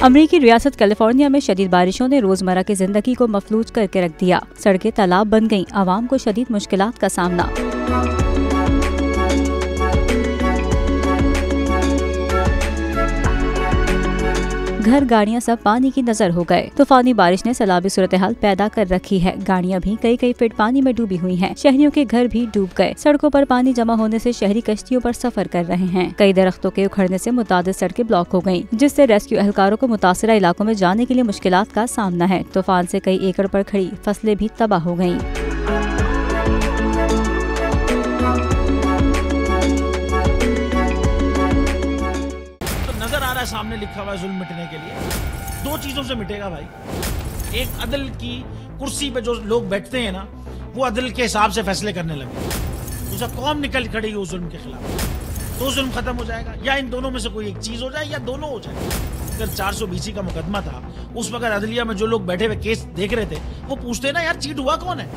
अमेरिकी रियासत कैलिफोर्निया में शदीद बारिशों ने रोजमर्रा की जिंदगी को मफलूज करके रख दिया। सड़कें तालाब बन गईं, आवाम को शदीद मुश्किलात का सामना। घर गाड़ियां सब पानी की नजर हो गए। तूफानी बारिश ने सैलाबी सूरत हाल पैदा कर रखी है। गाड़ियां भी कई फीट पानी में डूबी हुई हैं। शहरियों के घर भी डूब गए। सड़कों पर पानी जमा होने से शहरी कश्तियों पर सफर कर रहे हैं। कई दरख्तों के उखड़ने से मुतादिद सड़कें ब्लॉक हो गयी, जिससे रेस्क्यू एहलकारों को मुतासरा इलाकों में जाने के लिए मुश्किलात का सामना है। तूफान से कई एकड़ पर खड़ी फसलें भी तबाह हो गयी। सामने लिखा हुआ है जुल्म मिटने के लिए। दो चीजों से मिटेगा भाई। एक, अदल की कुर्सी पे जो लोग बैठते हैं ना, वो अदल के हिसाब से फैसले करने लगे। दूसरा, कौम निकल खड़ी उस जुल्म के खिलाफ, तो जुल्म खत्म हो जाएगा। या इन दोनों में से कोई एक चीज हो जाए या दोनों हो जाए। अगर 420 का मुकदमा था, उस वक्त अदलिया में जो लोग बैठे हुए केस देख रहे थे, वो पूछते ना यार चीट हुआ कौन है।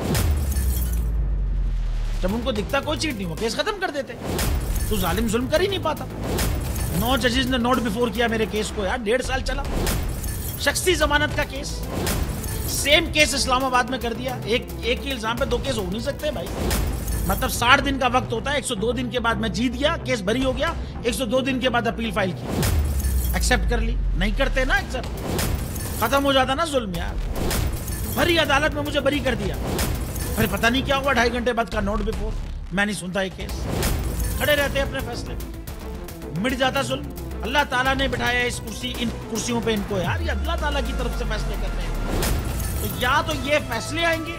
जब उनको दिखता कोई चीट नहीं हुआ, केस खत्म कर देते। तो जालिम जुल्म कर ही नहीं पाता। 9 जजेस ने नोट बिफोर किया मेरे केस को यार, 1.5 साल चला। शख्सी जमानत का केस, सेम केस इस्लामाबाद में कर दिया। एक ही इल्जाम पे 2 केस हो नहीं सकते भाई। मतलब 60 दिन का वक्त होता है। 102 दिन के बाद मैं जीत गया, केस बरी हो गया। 102 दिन के बाद अपील फाइल की, एक्सेप्ट कर ली। नहीं करते ना एक्सेप्ट, खत्म हो जाता ना जुल्म यार। भरी अदालत में मुझे बरी कर दिया, फिर पता नहीं क्या हुआ 2.5 घंटे बाद का नोट बिफोर। मैं नहीं सुनता ये केस, खड़े रहते अपने फैसले, मिट जाता जुल्म। अल्लाह ताला ने बिठाया इस कुर्सी, इन कुर्सियों पे इनको यार, ये अल्लाह ताला की तरफ से फैसले कर रहे हैं। तो या तो ये फैसले आएंगे,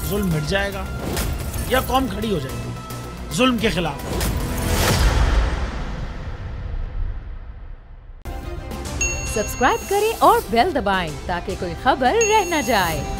जुल्म मिट जाएगा, या कौम खड़ी हो जाएगी जुल्म के खिलाफ। सब्सक्राइब करें और बेल दबाएं ताकि कोई खबर रह न जाए।